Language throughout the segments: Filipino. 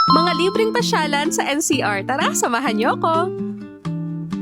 Mga libreng pasyalan sa NCR. Tara, samahan niyo ako!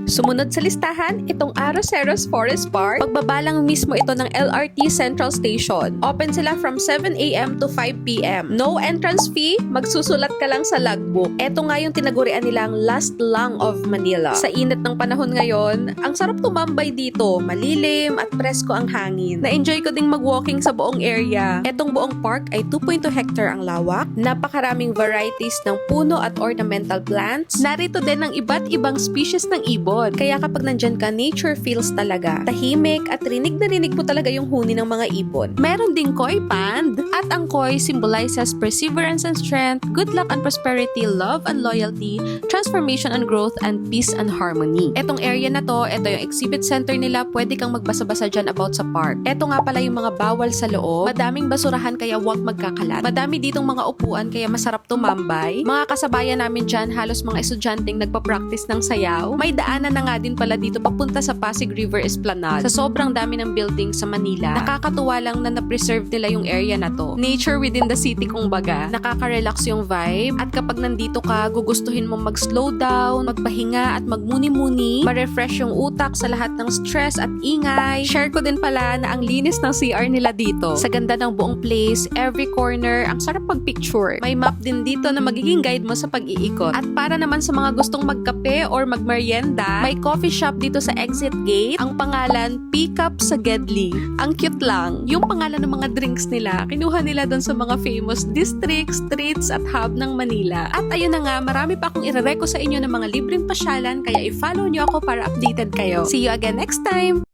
Sumunod sa listahan, itong Arroceros Forest Park. Pagbaba lang mismo ito ng LRT Central Station. Open sila from 7 a.m. to 5 p.m. No entrance fee, magsusulat ka lang sa logbook. Ito nga yung tinagurian nilang Last Lang of Manila. Sa init ng panahon ngayon, ang sarap tumambay dito. Malilim at presko ang hangin. Na-enjoy ko ding mag-walking sa buong area. Etong buong park ay 2.2 hectare ang lawak. Napakaraming varieties ng puno at ornamental plants. Narito din ang iba't ibang species ng ibon. Kaya kapag nandyan ka, nature feels talaga. Tahimik at rinig na rinig mo talaga yung huni ng mga ibon. Meron ding koi pond. At ang koi symbolizes perseverance and strength, good luck and prosperity, love and loyalty, transformation and growth, and peace and harmony. Etong area na to, ito yung exhibit center nila. Pwede kang magbasa-basa dyan about sa park. Eto nga pala yung mga bawal sa loob. Madaming basurahan kaya huwag magkakalat. Madami ditong mga upuan kaya masarap tumambay. Mga kasabayan namin dyan, halos mga estudyanteng nagpa-practice ng sayaw. May daanan na nga din pala dito papunta sa Pasig River Esplanade. Sa sobrang dami ng building sa Manila, nakakatuwa lang na na-preserve nila yung area na to. Nature within the city kung baga. Nakaka-relax yung vibe. At kapag nandito ka, gugustuhin mo mag-slow down, magpahinga at magmuni-muni, ma-refresh yung utak sa lahat ng stress at ingay. Share ko din pala na ang linis ng CR nila dito. Sa ganda ng buong place, every corner, ang sarap pag-picture. May map din dito na magiging guide mo sa pag-iikot. At para naman sa mga gustong magkape or magmerienda, may coffee shop dito sa exit gate. Ang pangalan, Pick Up sa Gedli. Ang cute lang. Yung pangalan ng mga drinks nila, kinuha nila doon sa mga famous districts, streets at hub ng Manila. At ayun na nga, marami pa akong irereko sa inyo ng mga libreng pasyalan, kaya i-follow nyo ako para updated kayo. See you again next time!